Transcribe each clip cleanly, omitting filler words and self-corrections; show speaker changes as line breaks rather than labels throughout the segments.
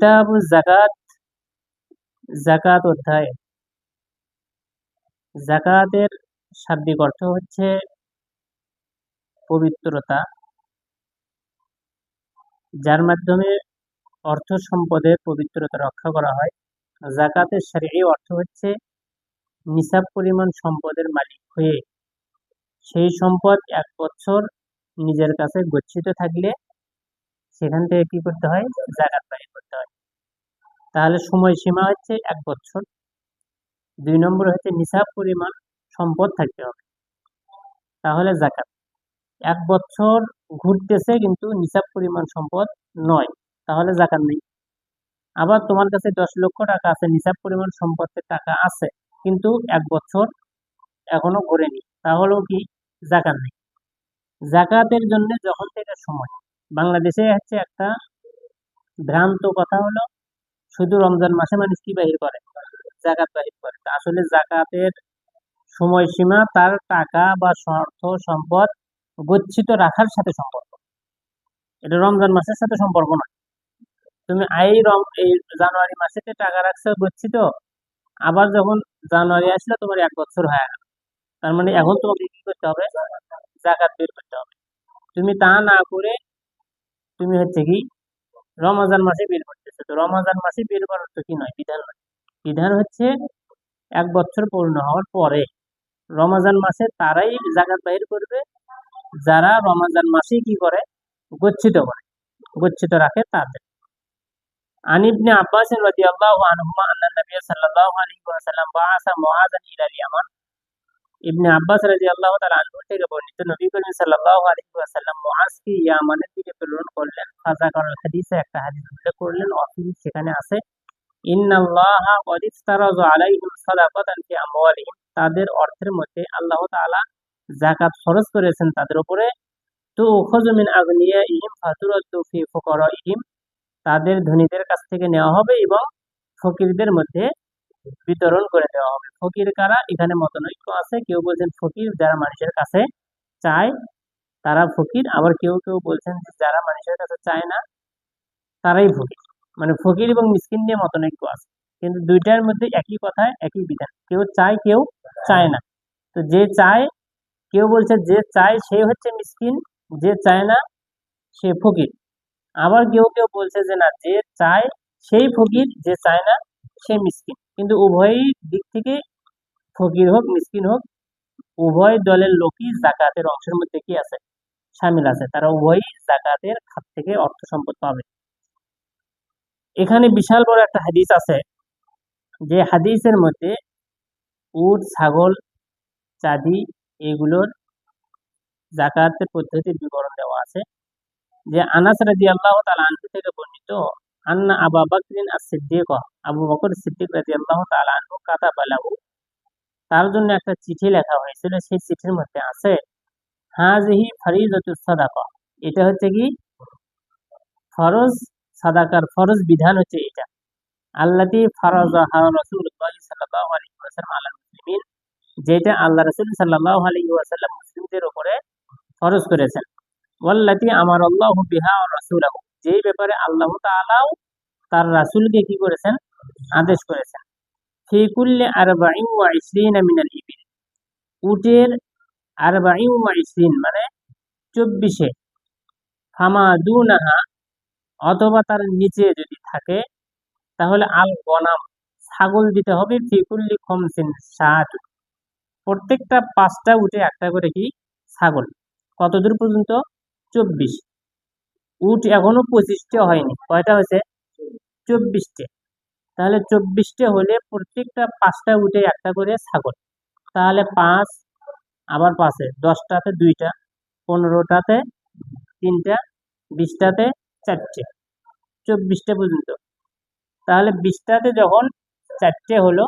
কিতাবু জাকাত, জাকাত অধ্যায়। জাকাতের শাব্দিক অর্থ হচ্ছে পবিত্রতা, যার মাধ্যমে অর্থ সম্পদের পবিত্রতা রক্ষা করা হয়। জাকাতের শরঈ অর্থ হচ্ছে নিসাব পরিমাণ সম্পদের মালিক হয়ে সেই সম্পদ 1 বছর নিজের কাছে গচ্ছিত থাকলে সেখান থেকে কি করতে হয়? জাকাত বাহির করতে হয়। তাহলে সময়সীমা হচ্ছে 1 বছর। 2 নম্বর হচ্ছে নিসাব পরিমাণ সম্পদ থাকতে হবে, তাহলে জাকাত। 1 বছর ঘুরতেছে কিন্তু নিসাব পরিমাণ সম্পদ নয়, তাহলে জাকাত নেই। আবার তোমার কাছে 10 লক্ষ টাকা আছে, নিসাব পরিমাণ সম্পদের টাকা আছে, কিন্তু 1 বছর এখনো ঘুরেনি, তাহলেও কি? জাকাত নেই। জাকাতের জন্য যখন থেকে সময়, বাংলাদেশে হচ্ছে একটা ভ্রান্ত কথা হলো শুধু রমজান মাসে মানুষ কি বাহির করে? জাকাত বাহির করে। আসলে জাকাতের সময়সীমা তার টাকা বা অর্থ সম্পদ গচ্ছিত রাখার সাথে সম্পর্ক, এটা রমজান মাসের সাথে সম্পর্ক নয়। তুমি এই জানুয়ারি মাসে টাকা রাখছো গচ্ছিত, আবার যখন জানুয়ারি আসলে তোমার 1 বছর হয়ে গেল, তার মানে এখন তোমাকে কি করতে হবে? জাকাত বের করতে হবে। তুমি তা না করে তুমি হচ্ছে কি রমজান মাসে বের করতেছো, তো রমজান মাসে বের করার তো কি নয়, বিধান নয়। বিধান হচ্ছে 1 বছর পূর্ণ হওয়ার পরে রমজান মাসে তারাই জাকাত বাহির করবে যারা রমজান মাসে কি করে? গচ্ছিত করে, গচ্ছিত রাখে তাদের। عن ابن عباس رضي الله عنهما أن النبي صلى الله عليه وسلم بعث معاذا إلى اليمن। ইবনে আব্বাস রাদিয়াল্লাহু তাআলা আনহু থেকে বর্ণিত, নবী করিম সাল্লাল্লাহু আলাইহি ওয়াসাল্লাম মুআজকে ইয়ামানের দিকে প্রেরণ করলেন। ফাযাকারাল হাদিসে একটা হাদিস উল্লেখ করলেন, অফিস সেখানে আছে, ইন্নাল্লাহা ক্বাদ ইফতারাযা আলাইহিম সাদাকাতান ফি আমওয়ালিহিম, তাদের অর্থের মধ্যে আল্লাহ তাআলা যাকাত ফরজ করেছেন তাদের উপরে। তো উখযু মিন আগনিয়াইহিম ফাতুরাদ্দু ফি ফুকারাইহিম, তাদের ধনীদের কাছ থেকে নেওয়া হবে এবং ফকিরদের মধ্যে বিতরণ করে দেওয়া হবে। ফকির কারা? এখানে মতনৈক্য আছে। কেউ বলছেন ফকির যারা মানুষের কাছে চায় তারা ফকির, আবার কেউ কেউ বলছেন যে যারা মানুষের কাছে চায় না তারাই ফকির। মানে ফকির এবং মিসকিন নিয়ে মতনৈক্য আছে, কিন্তু দুইটার মধ্যে একই কথায় একই বিধান, কেউ চায় কেউ চায় না। তো যে চায়, কেউ বলছে যে চায় সে হচ্ছে মিসকিন, যে চায় না সে ফকির। আবার কেউ কেউ বলছে যে না, যে চায় সেই ফকির, যে চায় না সে মিসকিন। কিন্তু উভয় দিক থেকে ফকির হোক মিসকিন হোক, উভয় দলের লোকই জাকাতের অংশের মধ্যে কি আছে? শামিল আছে। তারা উভয়ই জাকাতের খাত থেকে অর্থ সম্পদ পাবে। এখানে বিশাল বড় একটা হাদিস আছে, যে হাদিসের মধ্যে উট, ছাগল, চাঁদি এগুলোর জাকাতের পদ্ধতির বিবরণ দেওয়া আছে। যে আনাস রাদিয়াল্লাহু তাআলা আনহু থেকে বর্ণিত, আন্না আবু বকরিন as-সিদ্দিক, আবু বকর সিদ্দিক রাদিয়াল্লাহু তাআলা আনহু কাতাবা লাহু, তার জন্য একটা চিঠি লেখা হয়েছিল। সেই চিঠির মধ্যে আছে হাযিহি ফরিযাতুস সাদাকা, এটা হচ্ছে কি ফরজ, সাদাকার ফরজ বিধান হচ্ছে এটা। আল্লাতী ফারাযাহা রাসূলুল্লাহ সাল্লাল্লাহু আলাইহি ওয়াসাল্লাম আলাল মুসলিমিন, যেটা আল্লাহ রাসূল সাল্লাল্লাহু আলাইহি ওয়াসাল্লাম মুসলিমদের উপরে ফরজ করেছেন। ওয়াল্লাতী আমারাল্লাহু বিহা ওয়া রাসূলুহু, যেই ব্যাপারে আল্লাহ তাআলাও তার রাসূলকে কি করেছেন? আদেশ করেছেন। ফি কুল্লি আরবাঈন ওয়া ইশরিনা মিনাল ইবিল, উটের আরবাঈন ওয়া ইশরিন মানে 24, ফামা দুনাহা অথবা তার নিচে যদি থাকে, তাহলে আল গনাম ছাগল দিতে হবে। ফি কুল্লি খামসিন শাত, প্রত্যেকটা 5টা উটে একটা করে কি ছাগল। কতদূর পর্যন্ত? 24। উট এখনো 25টে হয়নি, কয়টা হয়েছে? 24টে। তাহলে 24টে হলে প্রত্যেকটা 5টা উটে একটা করে ছাগল, তাহলে 5, আবার 5-এ 10টাতে 2টা, 15টাতে 3টা, 20টাতে 4টে, 24টে পর্যন্ত। তাহলে 20টাতে যখন 4টে হলো,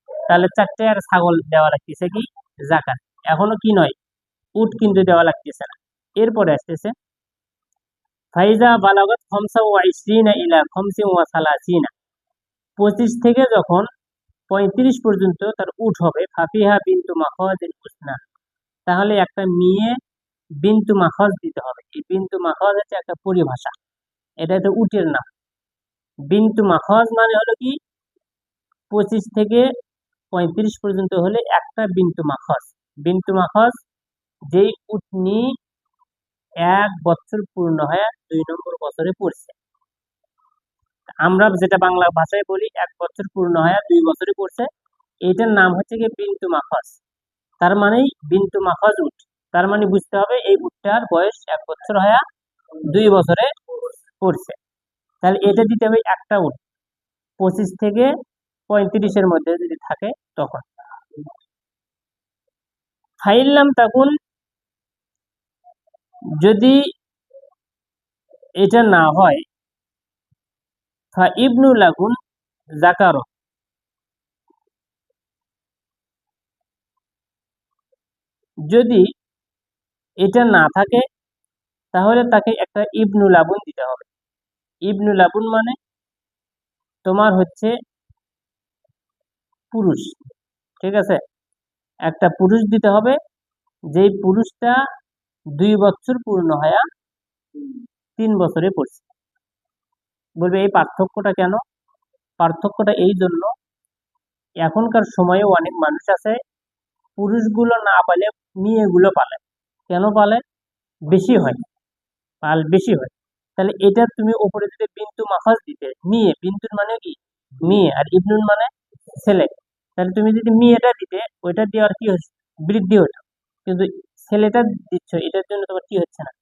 তাহলে 4টে আর ছাগল দেওয়া লাগতেছে কি? জাকাত। এখনো কি নয়? উট কিন্তু দেওয়া লাগতেছে না। এরপরে আসতেছে ফাইজা বালাগত খামসা ওয়া ইশরিনা ইলা খামসিন ওয়া সালাসিনা, 25 থেকে যখন 35 পর্যন্ত তার উট হবে, ফাফিহা বিনতু মাখাজিল হুসনা, তাহলে একটা মেয়ে বিনতু মাখাজ দিতে হবে। এই বিনতু মাখাজ হচ্ছে একটা পরিভাষা, এটা তো উটের নাম। বিন্তু মাখজ মানে হলো কি 25 থেকে 35 পর্যন্ত হলে একটা বিন্তু মাখজ। বিন্তু মাখজ যেই উটনি 1 বছর পূর্ণ হয়ে 2 নম্বর বছরে পড়ছে। আমরা যেটা বাংলা ভাষায় বলি 1 বছর পূর্ণ হয়ে 2 বছরে পড়ছে, এটার নাম হচ্ছে কি বিন্তু মাখজ। তার মানেই বিন্তু মাখজ উট। তার মানে বুঝতে হবে এই উটটার বয়স 1 বছর হয়ে 2 বছরে পড়ছে। তাহলে এটা দিতে হবে একটা উট 25 থেকে 35-এর মধ্যে যদি থাকে তখন। ফাইল্লাম তখন যদি এটা না হয় ফা ইবনু লাগুন জাকারো, যদি এটা না থাকে তাহলে তাকে একটা ইবনু লাবুন দিতে হবে। ইবনু লাবুন মানে তোমার হচ্ছে পুরুষ, ঠিক আছে, একটা পুরুষ দিতে হবে, যেই পুরুষটা 2 বছর পূর্ণ হয়ে 3 বছরে পড়ছে। বলবে এই পার্থক্যটা কেন? পার্থক্যটা এই জন্য, এখনকার সময়ে অনেক মানুষ আছে পুরুষগুলো না পালে মেয়েগুলো পালে। কেন পালে? বেশি হয়, পাল বেশি হয়। তাহলে এটা তুমি উপরে যদি বিন্তু মাখাজ দিতে, মেয়ে, বিন্তুর মানে কি মেয়ে, আর ইবনুন মানে ছেলে, তাহলে তুমি যদি মেয়েটা দিতে ওইটা দেওয়ার কি হচ্ছে, বৃদ্ধি হতো। কিন্তু ছেলেটা দিচ্ছ, এটার জন্য তোমার কি হচ্ছে না,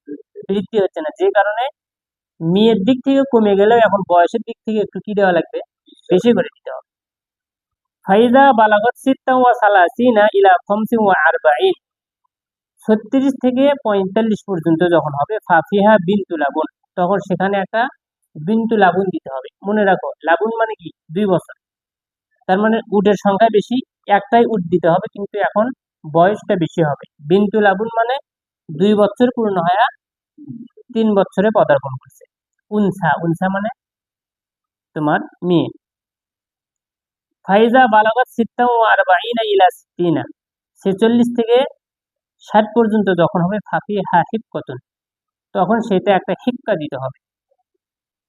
বৃদ্ধি হচ্ছে না। যে কারণে মেয়ের দিক থেকে কমে গেলেও এখন বয়সের দিক থেকে একটু কি দেওয়া লাগবে, বেশি করে দিতে হবে। ফাইদা বালাগত সিত্তা ওয়া সালাসিনা ইলা খামসিন ওয়া আরবাঈন, 36 থেকে 45 পর্যন্ত যখন হবে ফাফিহা বিন্তু লাবুন, তখন সেখানে একটা বিন্তু লাবুন দিতে হবে। মনে রাখো লাবুন মানে কি 2 বছর, তার মানে উটের সংখ্যা বেশি, একটাই উট দিতে হবে কিন্তু এখন বয়সটা বেশি হবে। বিন্তু লাবুন মানে 2 বছর পূর্ণ হয়ে 3 বছরে পদার্পণ করছে। উনসা, উনসা মানে তোমার মেয়ে। ফাইজা বালাগাত সিত্তা ওয়া আরবাঈনা ইলা সিত্তিনা, 46 থেকে 60 পর্যন্ত যখন হবে ফাফিহা হিক্কাতুন, তখন সেটা একটা হিক্কা দিতে হবে।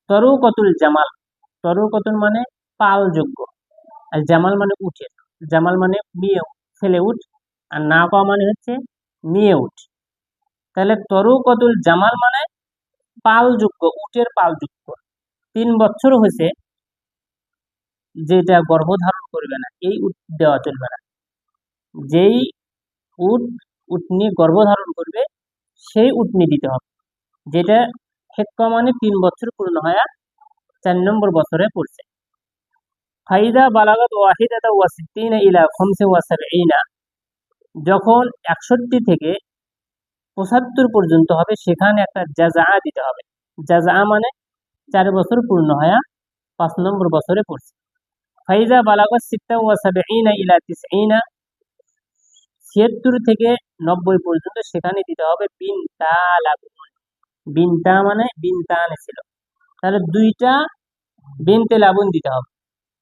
তরুকতুল জামাল, তরুকতুন মানে পালযোগ্য, আর জামাল মানে উটের, জামাল মানে মেয়ে, ছেলে উট, আর নাকা মানে হচ্ছে মেয়ে উট। তাহলে তরুকতুল জামাল মানে পালযোগ্য, উটের পালযোগ্য। 3 বছর হয়েছে যেটা গর্ভধারণ করবে না, এই উট দেওয়া চলবে না। যেই উট উটনি গর্ভধারণ করবে সেই উটনি দিতে হবে, যেটা হেক্কা মানে 3 বছর পূর্ণ হয়ে 4 নম্বর বছরে পড়ছে। ফাইদা বালাগাত ওয়াহিদাতা ওয়া সিত্তিনা ইলা খামসিন ওয়া সাবঈনা, যখন 61 থেকে 75 পর্যন্ত হবে সেখানে একটা জাযা দিতে হবে। জাযা মানে 4 বছর পূর্ণ হয়ে 5 নম্বর বছরে পড়ছে। ফাইদা বালাগাত সিত্তা ওয়া সাবঈনা ইলা তিসঈনা, 76 থেকে 90 পর্যন্ত সেখানে দিতে হবে বিনতা লাবুন। বিনতা মানে বিনতানে ছিল, তাহলে 2টা বিনতে লাবুন দিতে হবে।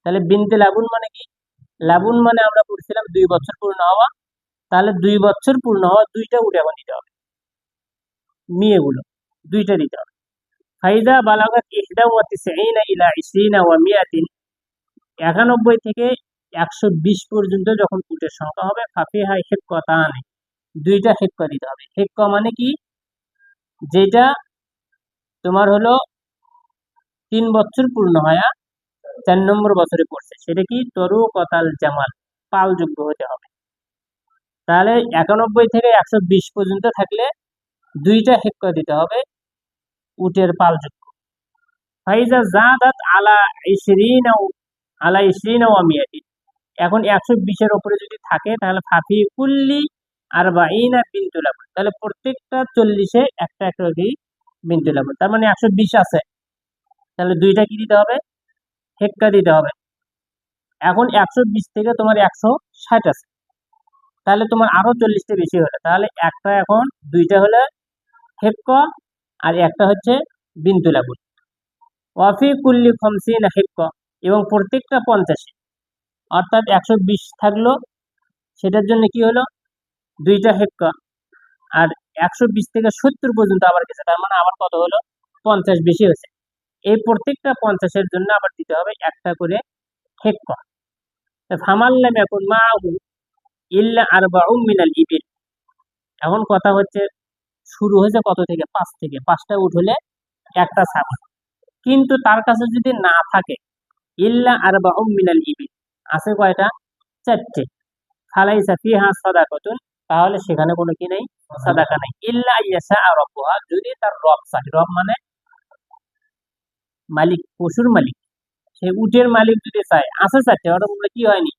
তাহলে বিনতে লাবুন মানে কি, লাবুন মানে আমরা পড়ছিলাম 2 বছর পূর্ণ হওয়া, তাহলে 2 বছর পূর্ণ হওয়া 2টা উট এখন দিতে হবে, মেয়েগুলো 2টা দিতে হবে। ফাইদা বালাগাত ইহদা ওয়া তিসঈনা ইলা 20 ওয়া 100, 91 থেকে 120 পর্যন্ত যখন উটের সংখ্যা হবে ফাফিহা হিক্কাতানে, 2টা হিক্কা দিতে হবে। হিক্কা মানে কি, যেটা তোমার হলো 3 বছর পূর্ণ হয়ে 4 নম্বর বছরে পড়ছে, সেটা কি তরুকতাল জামাল, পালযোগ্য হতে হবে। তাহলে 91 থেকে 120 পর্যন্ত থাকলে 2টা হিক্কা দিতে হবে, উটের পালযোগ্য। ফাইজা জাদাত আলা 20 ওয়া 100, এখন 120-এর উপরে যদি থাকে তাহলে ফাফি কুল্লি আরবাঈনা বিনতু লাবুন, তাহলে প্রত্যেকটা 40-এ একটা একটা করে বিনতু লাবুন। তার মানে 120 আছে, তাহলে 2টা কি দিতে হবে, হেক্কা দিতে হবে। এখন 120 থেকে তোমার 160 আছে, তাহলে তোমার আরো 40টা বেশি হলে, তাহলে একটা এখন 2টা হলে হেক্কা আর একটা হচ্ছে বিনতু লাবুন। ওয়াফি কুল্লি খামসিনা হিক্কা, এবং প্রত্যেকটা 50-এ, অর্থাৎ 120 থাকলো, সেটার জন্য কি হলো 2টা হেক্কা, আর 120 থেকে 70 পর্যন্ত আবার গেছে, তার মানে আবার কত হলো 50 বেশি হয়েছে। এই প্রত্যেকটা 50-এর জন্য আবার দিতে হবে একটা করে হেক্কা। ফামাল্লাম এখন মাহু ইল্লা আরবাউম মিনাল ইবিল। এখন কথা হচ্ছে শুরু হয়েছে কত থেকে? 5 থেকে। 5টা উট হলে একটা ছাগল। কিন্তু তার কাছে যদি না থাকে, ইল্লা আরবাউম মিনাল ইবিল, আছে কয়টা? 4টে। ফালাইসা ফিহা সাদাকাতুন, তাহলে সেখানে কোনো কি নেই? সাদাকা নেই। ইল্লা ইয়াশা রাব্বুহা, যদি তার রব চায়। রব মানে মালিক, পশুর মালিক। সেই উটের মালিক যদি চায়, আছে 4টে, ওটা বললে কি হয়নি?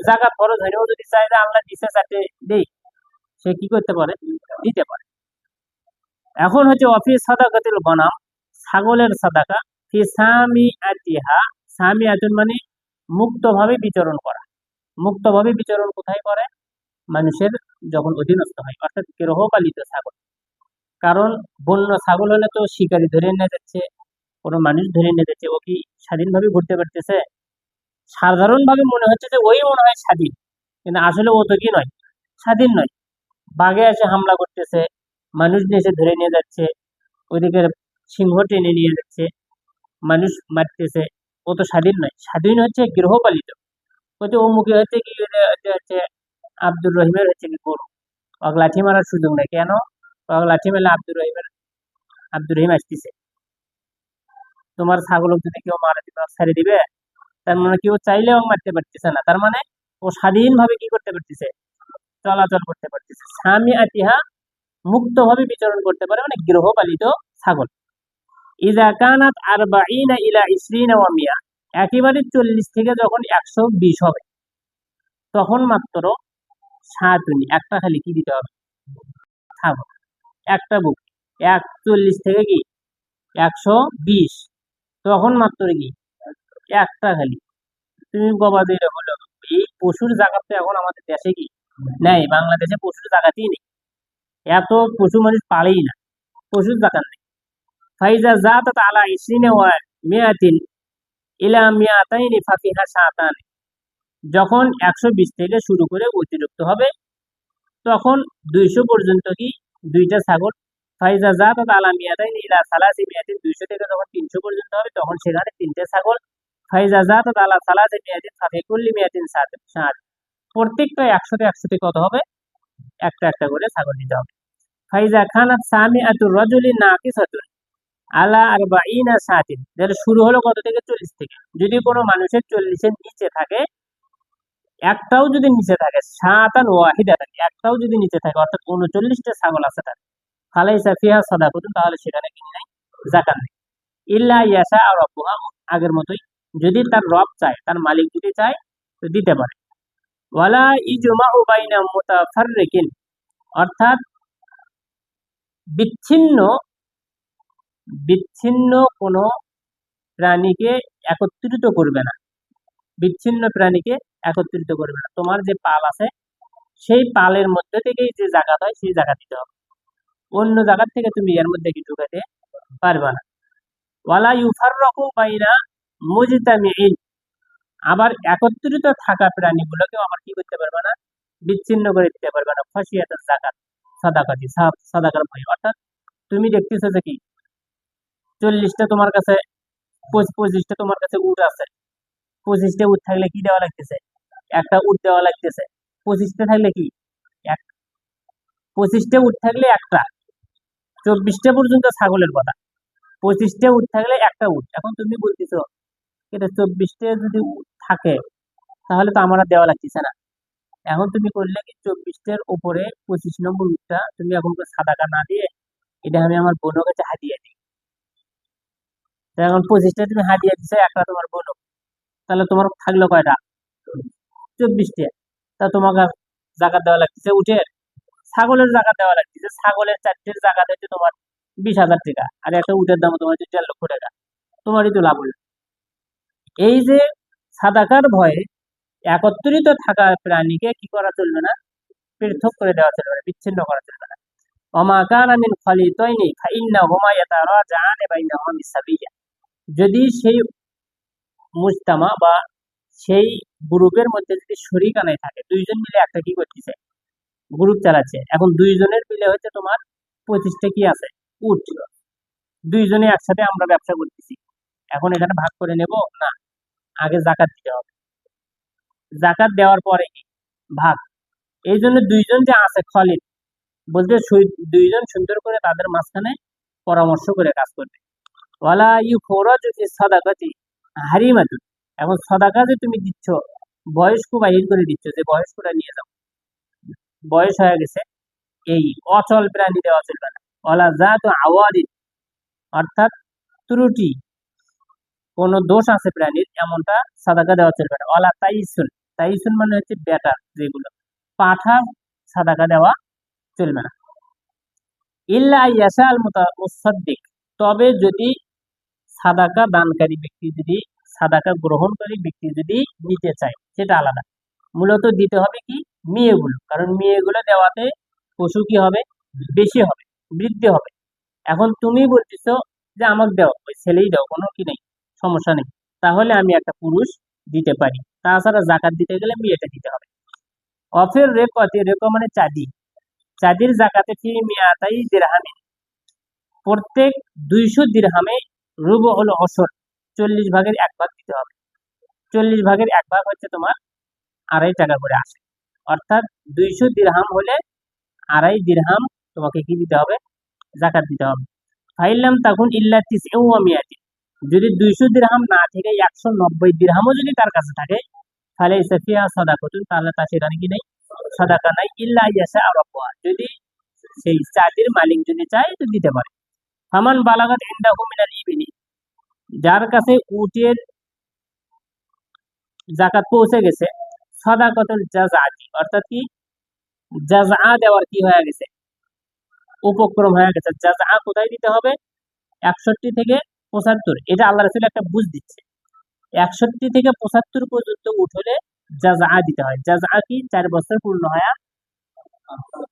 জাকাত ফরজ হয়নি। ও যদি চায় যে আল্লাহ দিছে 4টে দেই, সে কি করতে পারে? দিতে পারে। এখন হচ্ছে অফি সাদাকাতুল গনাম, ছাগলের সাদাকা। ফি সামিআতিহা, সামিআতুন মানে মুক্তভাবে বিচরণ করা। মুক্তভাবে বিচরণ কোথায় করে? মানুষের যখন অধীনস্থ হয়, অর্থাৎ গৃহপালিত ছাগল। কারণ বন্য ছাগল হলে তো শিকারী ধরে নিয়ে যাচ্ছে, কোনো মানুষ ধরে নিয়ে যাচ্ছে, ও কি স্বাধীনভাবে ঘুরতে পারতেছে? সাধারণভাবে মনে হচ্ছে যে ওই মনে হয় স্বাধীন, কিন্তু আসলে ও তো কি নয়, স্বাধীন নয়। বাঘে এসে হামলা করতেছে, মানুষ এসে ধরে নিয়ে যাচ্ছে, ওইদিকে সিংহ টেনে নিয়ে যাচ্ছে, মানুষ মারতেছে। ও তো স্বাধীন নয়, স্বাধীন হচ্ছে গৃহপালিত। হচ্ছে ও মুখে হচ্ছে কি হচ্ছে আব্দুর রহিমের হচ্ছে কি গরু, ওকে লাঠি মারার সুযোগ নেই। কেন? ওকে লাঠি মারলে আব্দুর রহিম আসতেছে। তোমার ছাগল যদি কেউ মারা দিবে, ছেড়ে দিবে? তার মানে কেউ চাইলেও মারতে পারতেছে না। তার মানে ও স্বাধীনভাবে কি করতে পারতেছে? চলাচল করতে পারতেছে। স্বামী আতিহা, মুক্তভাবে বিচরণ করতে পারে, মানে গৃহপালিত ছাগল। ইজা কানাত আরবাঈনা ইলা ইসরিনা ওয়া মিয়া, একেবারে 40 থেকে যখন 120 হবে, তখন মাত্র সাতুনি, একটা খালি কি দিতে হবে? ছাগল, একটা বুক। 40 থেকে কি 120, তখন মাত্র কি একটা খালি। তুমি গবাদি হলো, এই পশুর জায়গা তো এখন আমাদের দেশে কি নেই, বাংলাদেশে পশুর জায়গাতেই নেই। এত পশু মানুষ পালেই না, পশুর জায়গা নেই। ফাইজা জাতাত আলা ইসরিনা ওয়া মিয়াতিন ইলা মিয়াতাইনি ফাফিহা শাতান, যখন 120 থেকে শুরু করে অতিরিক্ত হবে, তখন 200 পর্যন্ত কি দুইটা ছাগল। ফাইজা জাতাত আলা মিয়াতাইনি ইলা সালাসি মিয়াতিন, 200 থেকে যখন 300 পর্যন্ত হবে, তখন সেখানে 3টে ছাগল। ফাইজা জাতাত আলা সালাসি মিয়াতিন ফাফি কুল্লি মিয়াতিন সাত, প্রত্যেকটা 100তে 100তে কত হবে? একটা একটা করে ছাগল দিতে হবে। ফাইজা খানাত সামিআতুর রাজুলি নাকিসাতুন আলা আরবাঈনা সাতিন, যেটা শুরু হলো কত থেকে? 40 থেকে। যদি কোনো মানুষের 40-এর নিচে থাকে, একটাও যদি নিচে থাকে, সাতান ওয়াহিদাতান, একটাও যদি নিচে থাকে, অর্থাৎ 39টা ছাগল আছে তার, ফালাইসা ফিহা সাদাকাতুন, তাহলে সেখানে কি নাই? যাকাত নেই। ইল্লা ইয়াশা রাব্বুহা, আগের মতোই, যদি তার রব চায়, তার মালিক যদি চায় তো দিতে পারে। ওয়ালা ইজমাউ বাইনা মুতাফাররিকিন, অর্থাৎ বিচ্ছিন্ন বিচ্ছিন্ন কোনো প্রাণীকে একত্রিত করবে না। বিচ্ছিন্ন প্রাণীকে একত্রিত করবে না। তোমার যে পাল আছে, সেই পালের মধ্যে থেকেই যে জাকাত হয়, সেই জাকাত দিতে হবে। অন্য জায়গা থেকে তুমি এর মধ্যে কি ঢুকাতে পারবে না। ওয়ালা ইউফাররাকু বাইনা মুজতামিইন, আবার একত্রিত থাকা প্রাণীগুলোকেও আবার কি করতে পারবে না? বিচ্ছিন্ন করে দিতে পারবে না। খাশিয়াতুল যাকাত, সাদাকাতি, সাদাকার ভয়। অর্থাৎ তুমি দেখতেছো যে কি 40টা তোমার কাছে, 25টা তোমার কাছে উট আছে। 25টা উট থাকলে কি দেওয়া লাগতেছে? একটা উট দেওয়া লাগতেছে। 25টা থাকলে কি এক, 25টা উট থাকলে একটা, 24টা পর্যন্ত ছাগলের কথা। 25টা উট থাকলে একটা উট। এখন তুমি বলতেছো এটা 24টা যদি উট থাকে, তাহলে তো আমার আর দেওয়া লাগতেছে না। এখন তুমি করলে কি 24টার উপরে 25 নম্বর উটটা তুমি এখন সাদাকা না দিয়ে এটা আমি আমার বোনের কাছে হাতিয়ে দিই। তো এখন 25টা তুমি হাতিয়ে দিছো, একটা তোমার বোন, তাহলে তোমার থাকলো কয়টা? 24টা। তা তোমাকে জাকাত দেওয়া লাগতেছে উটের, ছাগলের জাকাত দেওয়া লাগতেছে। ছাগলের 4টের জাকাত হচ্ছে তোমার 20,000 টাকা, আর একটা উটের দাম তোমার হচ্ছে 1.5 লক্ষ টাকা। তোমারই তো লাভ হলো। এই যে সাদাকার ভয়ে একত্রিত থাকা প্রাণীকে কি করা চলবে না? পৃথক করে দেওয়া চলবে না, বিচ্ছিন্ন করা চলবে না। ওমা কানা মিন খালিতাইনি ফাইন্নাহুমা ইয়াতারাজাআন বাইনাহুমা বিসাবিয়্যা, যদি সেই মুজতামা বা সেই গ্রুপের মধ্যে যদি শরীকানাই থাকে, দুইজন মিলে একটা কি করতেছে? গ্রুপ চালাচ্ছে। এখন দুইজনের মিলে হচ্ছে তোমার 25টা কি আছে? উট। দুইজনে একসাথে আমরা ব্যবসা করতেছি, এখন এখানে ভাগ করে নেব না, আগে জাকাত দিতে হবে। জাকাত দেওয়ার পরে কি ভাগ। এই জন্য দুইজন যে আছে খলিল বলতে দুইজন সুন্দর করে তাদের মাঝখানে পরামর্শ করে কাজ করবে। ওয়ালা ইউখরাজু ফি সাদাকাতি হারিমাতুন। এখন সাদাকা যে তুমি দিচ্ছ, বয়স্ক বাহির করে দিচ্ছ, যে বয়স্কটা নিয়ে যাও, বয়স হয়ে গেছে, এই অচল প্রাণী দেওয়া চলবে না। ওয়ালা জাতু আওয়ারিদ, অর্থাৎ ত্রুটি, কোন দোষ আছে প্রাণীর, এমনটা সাদাকা দেওয়া চলবে না। ওয়ালা তাইসুন, তাইসুন মানে হচ্ছে বেটা, যেগুলো পাঠা সাদাকা দেওয়া চলবে না। ইল্লা ইয়াশাল মুতাসাদ্দিক, তবে যদি সাদাকা দানকারী ব্যক্তি যদি, সাদাকা গ্রহণকারী ব্যক্তি যদি নিতে চায়, সেটা আলাদা। মূলত দিতে হবে কি মেয়েগুলো, কারণ মেয়েগুলো দেওয়াতে পশু কি হবে, বেশি হবে, বৃদ্ধি হবে। এখন তুমি বলতেছো যে আমাকে দাও, ওই ছেলেই দাও, কোনো কি নেই, সমস্যা নেই, তাহলে আমি একটা পুরুষ দিতে পারি। তাছাড়া জাকাত দিতে গেলে মেয়েটা দিতে হবে। অফের রেকতে, রেক মানে চাঁদি, চাঁদির জাকাতে ফি মিয়াতাই দিরহামিন, প্রত্যেক 200 দিরহামে রুবুল অশর, 40 ভাগের 1 ভাগ দিতে হবে। 40 ভাগের 1 ভাগ হচ্ছে তোমার 2.5 টাকা করে আসে, অর্থাৎ 200 দিরহাম হলে 2.5 দিরহাম তোমাকে কি দিতে হবে, জাকাত দিতে হবে। ফাইলাম তখন ইল্লা তিসউ ওয়া মিয়াতি, যদি 200 দিরহাম না থেকে 190 দিরহামও যদি তার কাছে থাকে, তাহলে ফিহা সাদাকাতুন, তাহলে তার সেখানে কি নেই, সাদাকা নাই। ইল্লা ইয়াশা রাব্বুহা, যদি সেই চাঁদির মালিক যদি চায় তো দিতে পারে। ফামান বালাগাত ইনদাহু মিনাল ইবিলি, যার কাছে উটের জাকাত পৌঁছে গেছে, সাদাকাতুল জাযআতি, অর্থাৎ কি জাযআ দেওয়ার কি হয়ে গেছে, উপক্রম হয়ে গেছে। জাযআ কোথায় দিতে হবে, 61 থেকে 75, এটা আল্লাহ রাসূল একটা বুঝ দিচ্ছে। 61 থেকে 75 পর্যন্ত উঠ হলে জাযআ দিতে হয়। জাযআ কি 4 বছর পূর্ণ হয়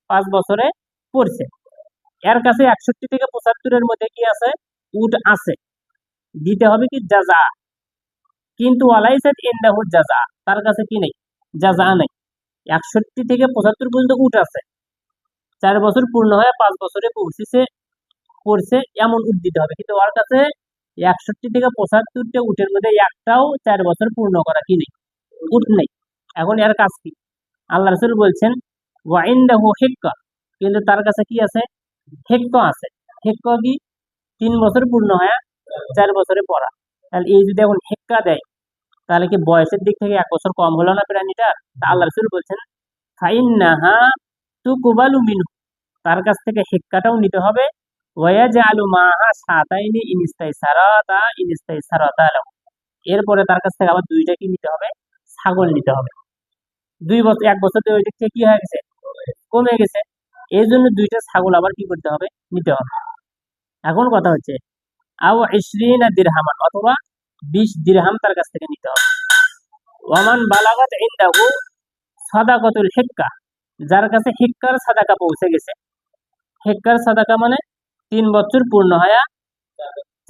5 বছরে পড়ছে, এর কাছে 61 থেকে 75 এর মধ্যে কি আছে, উট আছে, দিতে হবে কি জাযআ। কিন্তু ওয়ালাইসাত ইনদাহু জাযআ, তার কাছে কি নেই, জাযআ নাই। 61 থেকে 75 পর্যন্ত উট আছে, 4 বছর পূর্ণ হয়ে 5 বছরে পড়ছে, এমন উট দিতে হবে। কিন্তু ওর কাছে 61 থেকে 75টা উটের মধ্যে একটাও 4 বছর পূর্ণ করা কি নেই, উট নেই। এখন এর কাজ কি, আল্লাহ রাসূল বলছেন ওয়া ইনদাহু হিক্কা, কিন্তু তার কাছে কি আছে, হিক্কা আছে। হিক্কা কি 3 বছর পূর্ণ হয়ে 4 বছরে পড়া। তাহলে এই যদি এখন হিক্কা দেয়, তাহলে কি বয়সের দিক থেকে 1 বছর কম হলো না প্রাণীটা? তা আল্লাহ রাসূল বলছেন ফাইন্নাহা তুকবালু মিনহু, তার কাছ থেকে হিক্কাটাও নিতে হবে। ওয়ায়াজআলু মাহা সাতাইনি ইনিস্তাইসারাতা লাহু, এরপরে তার কাছ থেকে আবার 2টা কি নিতে হবে, ছাগল নিতে হবে। 2 বছর 1 বছর ওই দিক থেকে কি হয়ে গেছে, কমে গেছে, এই জন্য 2টা ছাগল আবার কি করতে হবে, নিতে হবে। এখন কথা হচ্ছে আও 20 দিরহামান, অথবা 20 দিরহাম তার কাছ থেকে নিতে হবে। ওয়ামান বালাগাত ইনদাহু সাদাকাতুল হিক্কা, যার কাছে হিক্কার সাদাকা পৌঁছে গেছে, হিক্কার সাদাকা মানে 3 বছর পূর্ণ হয়া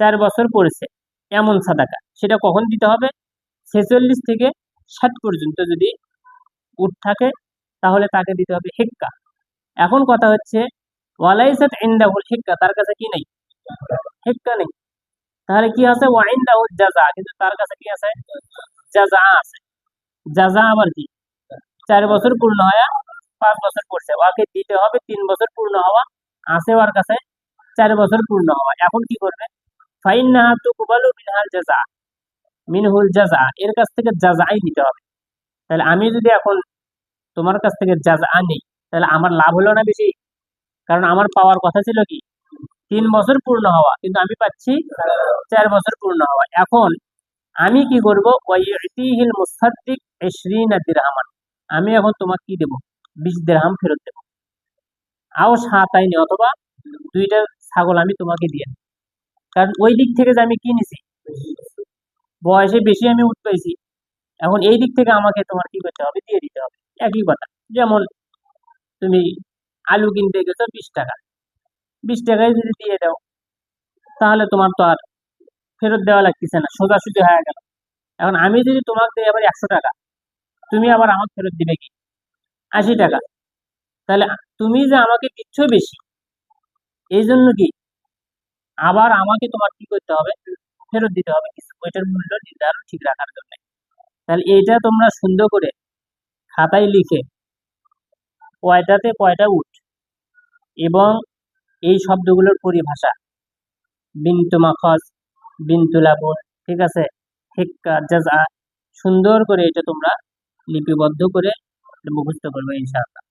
4 বছর পড়েছে এমন সাদাকা, সেটা কখন দিতে হবে, 46 থেকে 60 পর্যন্ত যদি উট থাকে, তাহলে তাকে দিতে হবে হিক্কা। এখন কথা হচ্ছে ওয়ালাইসাত ইনদাহুল হিক্কা, তার কাছে কি নেই, হিক্কা নেই, তাহলে কি আছে ওয়া ইনদাহুল জাযা, কিন্তু তার কাছে কি আছে, জাযা আছে। জাযা আবার কি 4 বছর পূর্ণ হয়া 5 বছর পড়ছে, ওকে দিতে হবে 3 বছর পূর্ণ হওয়া, আছে ওর কাছে 4 বছর পূর্ণ হওয়া। এখন কি করবে, ফাইন্নাহা তুকবালু মিনহুল জাযা, এর কাছ থেকে জাযাই নিতে হবে। তাহলে আমি যদি এখন তোমার কাছ থেকে জাযা নেই, তাহলে আমার লাভ হলো না বেশি, কারণ আমার পাওয়ার কথা ছিল কি 3 বছর পূর্ণ হওয়া, কিন্তু আমি পাচ্ছি 4 বছর পূর্ণ হওয়া। এখন আমি কি করব, ওয়াইতিহিল মুসাদ্দিক 20 দিরহামান, আমি এখন তোমাকে কি দেব, 20 দিরহাম ফেরত দেব। আও সাতাইনি, অথবা 2টা ছাগল আমি তোমাকে দিয়ে দেব, কারণ ওই দিক থেকে যে আমি কি নিছি, বয়সে বেশি আমি উঠ পাইছি, এখন এই দিক থেকে আমাকে তোমার কি করতে হবে, দিয়ে দিতে হবে। একই কথা, যেমন তুমি আলু কিনতে গেছো 20 টাকা, 20 টাকায় যদি দিয়ে দাও, তাহলে তোমার তো আর ফেরত দেওয়া লাগতেছে না, সোজাসুজি হয়ে গেল। এখন আমি যদি তোমাকে দিই আবার 100 টাকা, তুমি আবার আমাকে ফেরত দিবে কি 80 টাকা, তাহলে তুমি যে আমাকে দিচ্ছ বেশি, এই জন্য কি আবার আমাকে তোমার কি করতে হবে, ফেরত দিতে হবে কিছু, ওইটার মূল্য নির্ধারণ ঠিক রাখার জন্য। তাহলে এইটা তোমরা সুন্দর করে খাতায় লিখে কয়টাতে কয়টা উঠ এবং এই শব্দগুলোর পরিভাষা, বিন্তু মাখজ, বিন্তু লাবন, ঠিক আছে, হিক্কা, জাযা, সুন্দর করে এটা তোমরা লিপিবদ্ধ করে মুখস্থ করবে ইনশাআল্লাহ।